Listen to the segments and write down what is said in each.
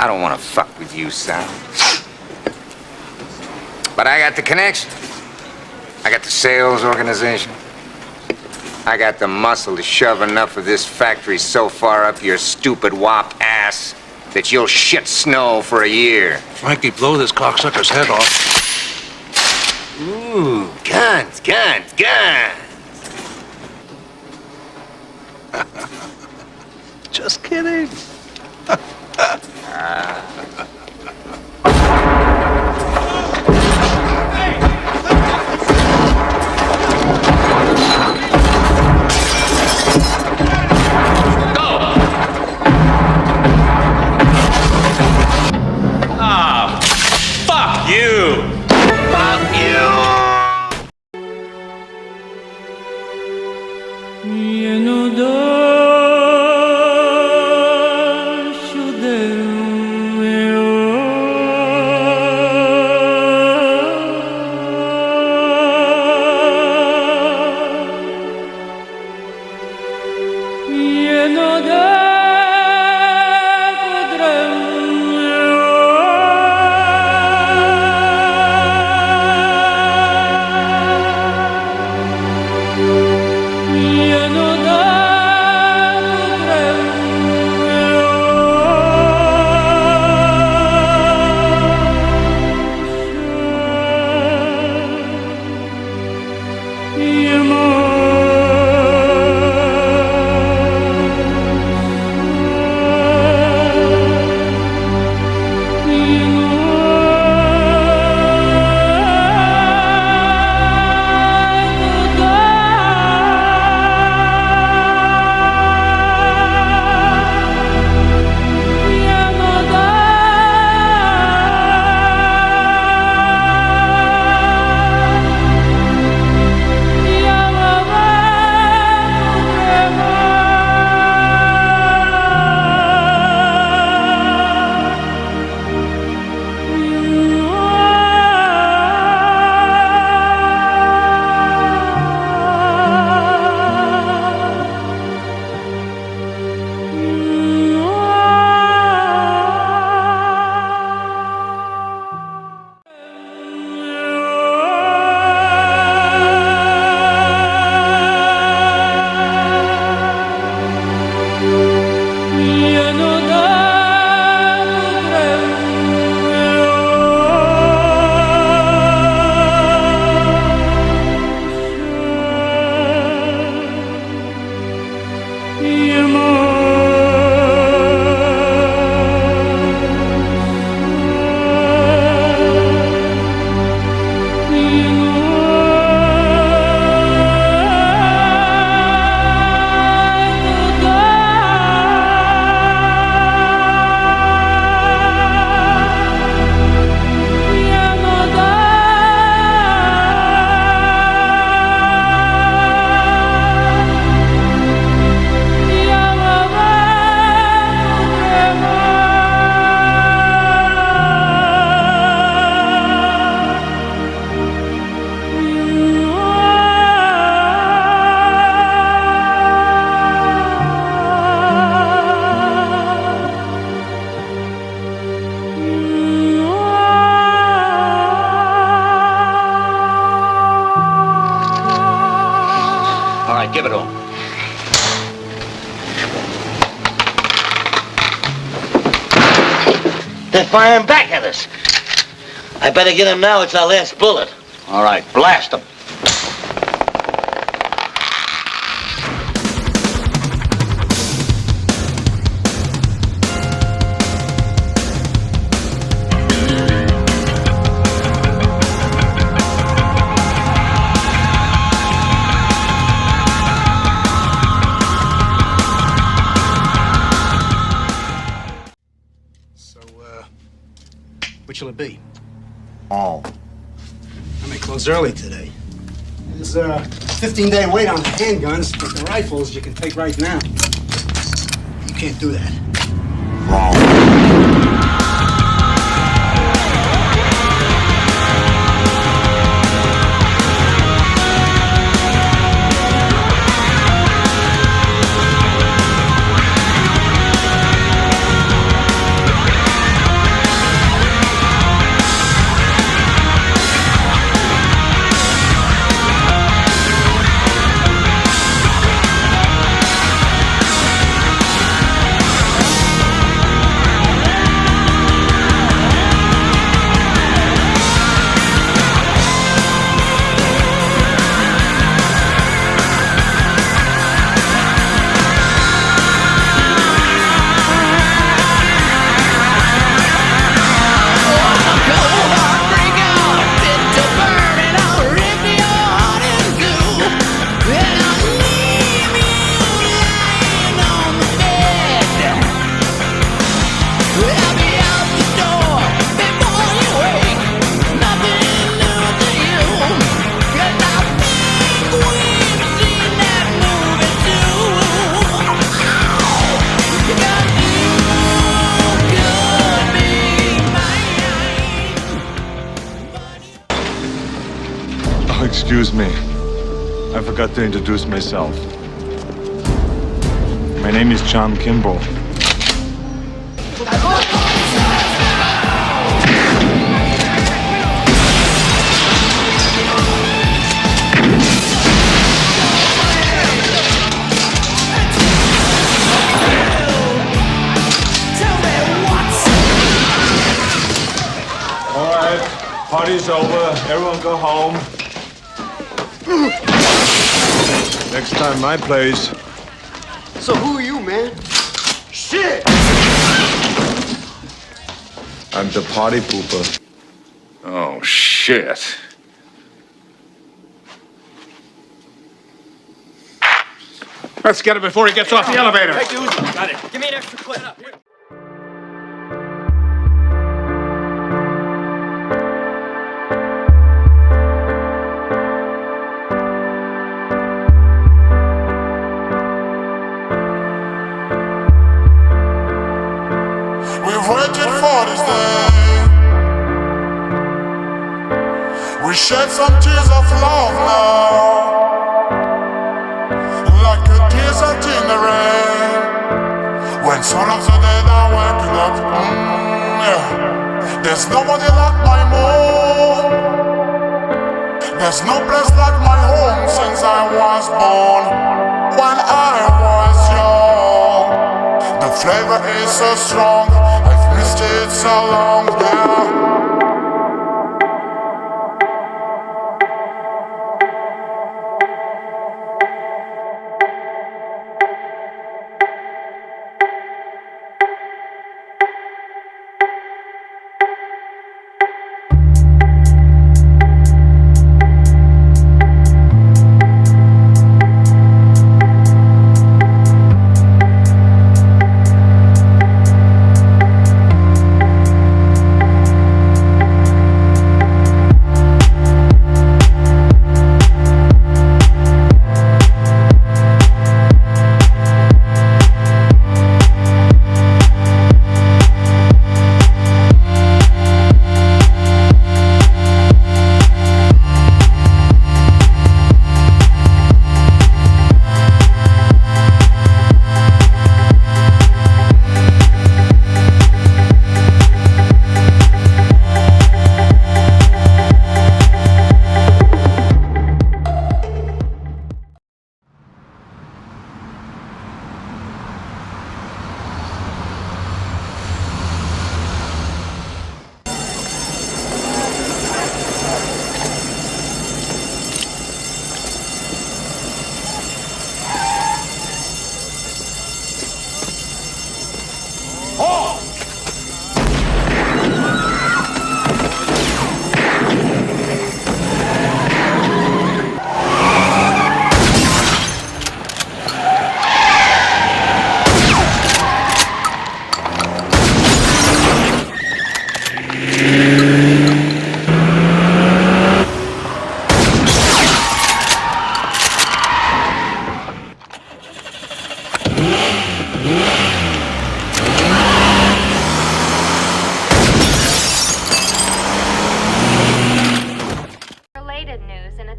I don't want to fuck with you, son. But I got the connection. I got the sales organization. I got the muscle to shove enough of this factory so far up your stupid wop ass that you'll shit snow for a year. Frankie, blow this cocksucker's head off. Ooh, guns, guns, guns. Just kidding. Fuck you! Fuck you! Give it to him. They're firing back at us. I better get them now. It's our last bullet. All right, blast them. Which will it be? Oh. I may close early today. There's a 15-day wait on the handguns, but the rifles you can take right now. You can't do that. Wrong. Excuse me. I forgot to introduce myself. My name is John Kimball. All right, party's over. Everyone go home. Next time, my place. So who are you, man? Shit! I'm the party pooper. Oh, shit. Let's get him before he gets off the elevator. Give me an extra clip. We've waited for this day. We shed some tears of love now, like a desert in the rain. When some of the dead are waking up, yeah. There's nobody like my mom. There's no place like my home since I was born. When I was young, the flavor is so strong. I've missed it so long, yeah.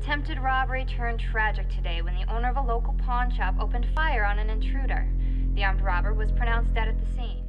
Attempted robbery turned tragic today when the owner of a local pawn shop opened fire on an intruder. The armed robber was pronounced dead at the scene.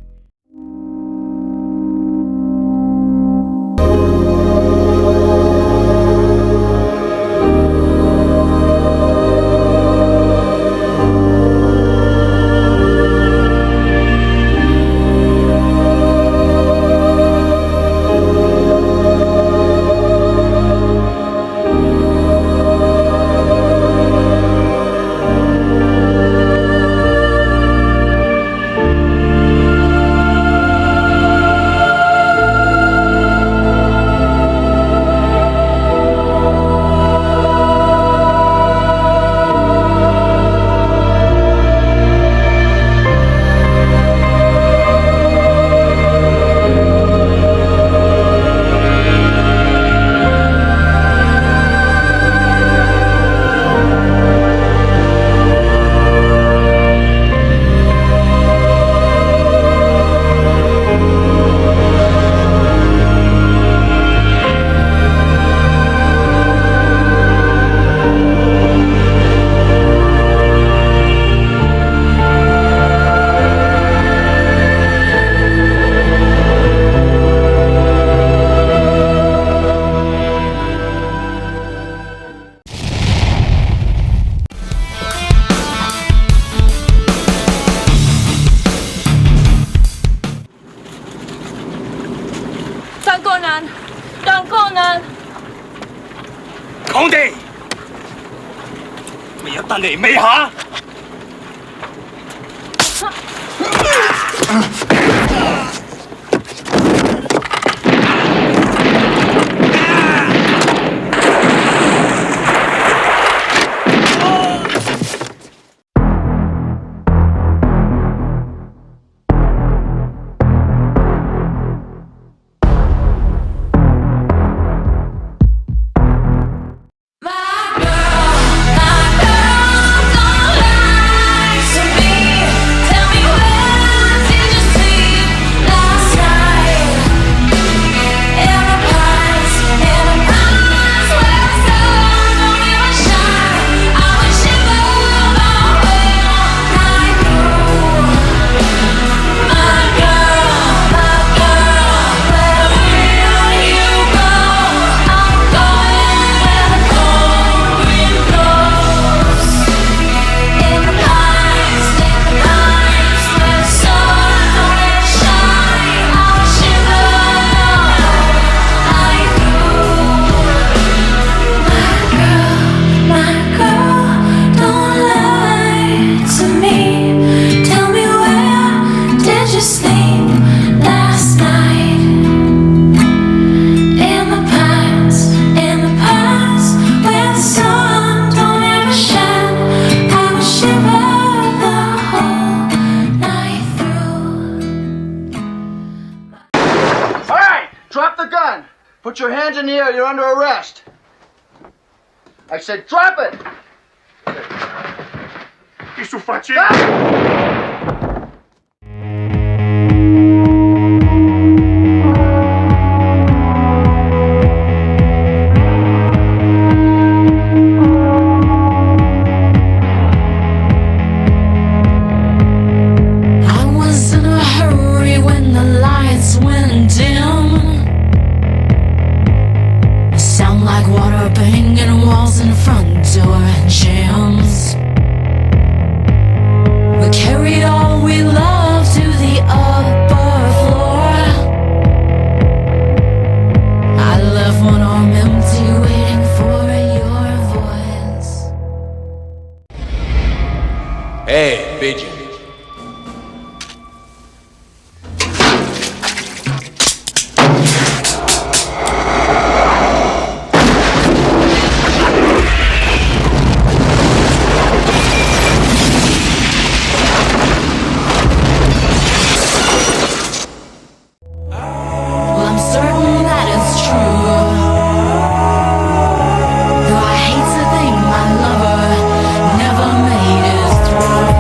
咪一得嚟未下？Drop the gun! Put your hands in the air, you're under arrest. I said drop it! Isso facci! I was in a hurry when the lights went dim. Sound like water banging walls in front door jams. We carried all we loved to the upper floor. I left one arm empty, waiting for your voice. Hey, pigeon. Well, I'm certain that it's true. Though I hate to think my lover never made it through.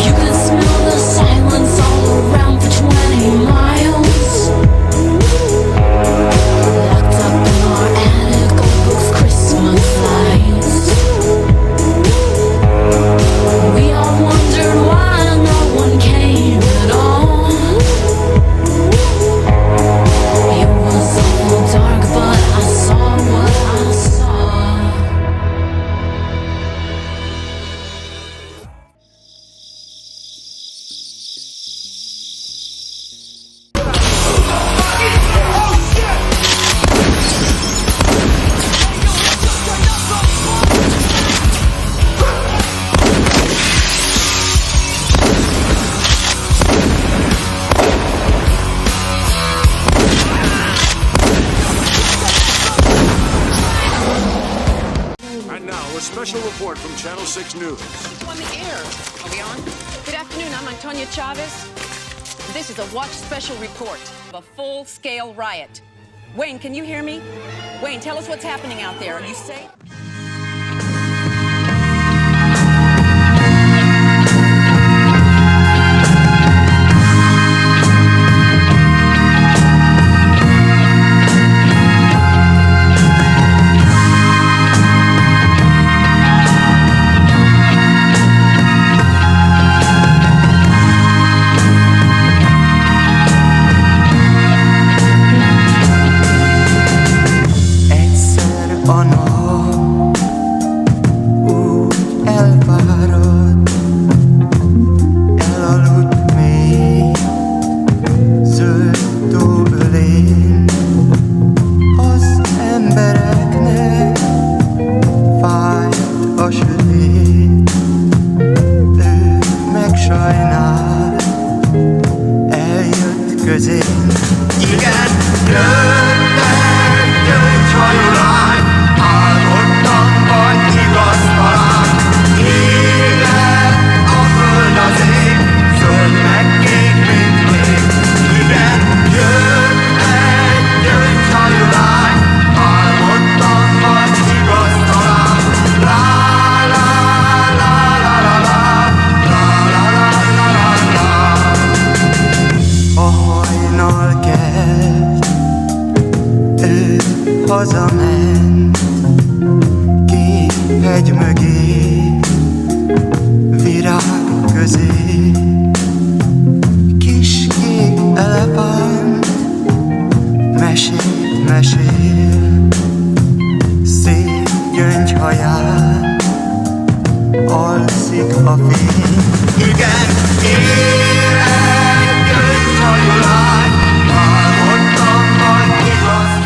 You can smell the silence all around for 20 miles. Locked up in our attic, old books, Christmas lights. We all wondered why no one came at all. It was awful dark, but I saw what I saw. And now, a special report from Channel 6 News. On the air. Are we on? Good afternoon, I'm Antonia Chavez. This is a Watch Special report of a full-scale riot. Wayne, can you hear me? Wayne, tell us what's happening out there. Are you safe? Essere o no hazament két hegy mögé, virág közé. Kis kék elepánt mesél, mesél, szép gyöngyhaján alszik a fény. Igen, élek gyöngyhajú lány, álmodtam majd igaz.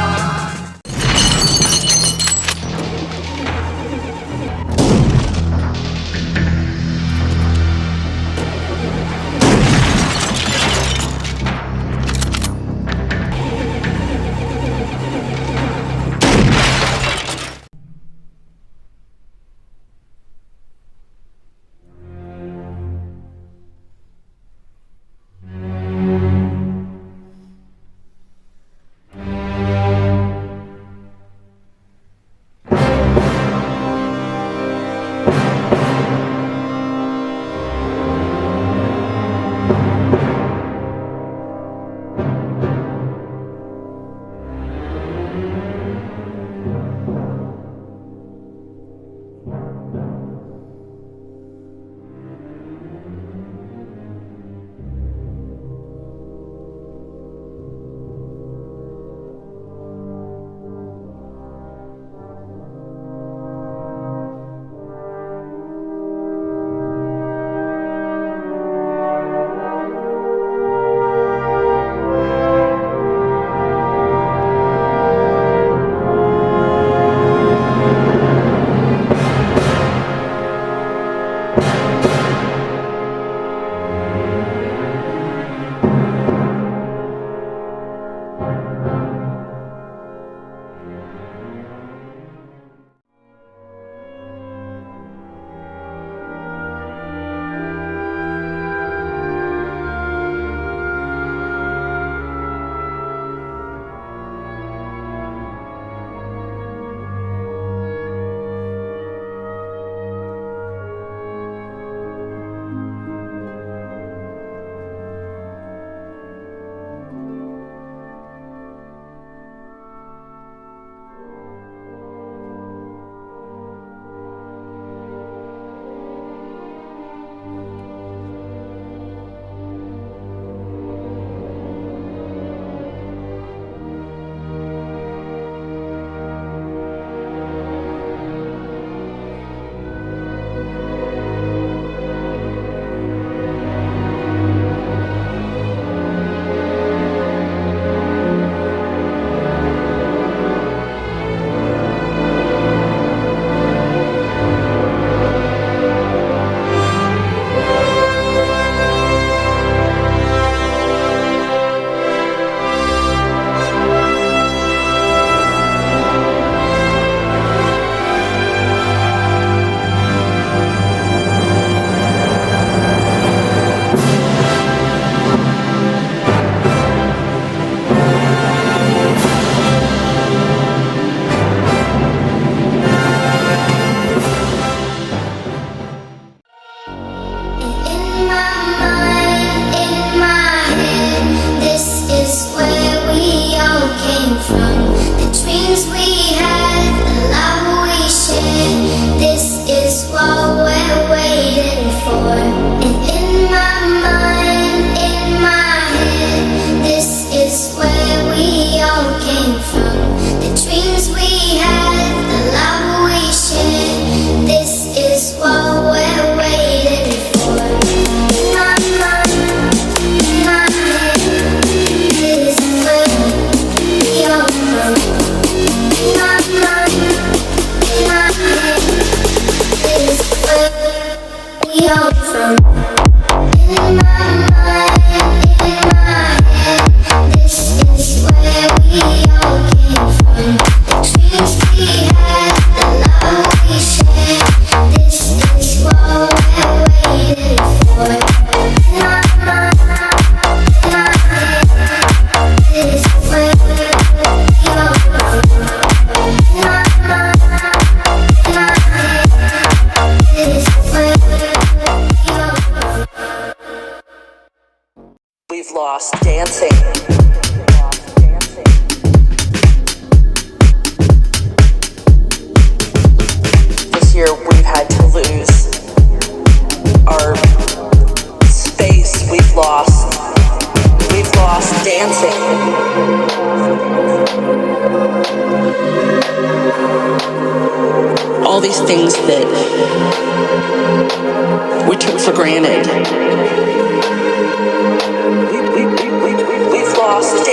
we took for granted. We've lost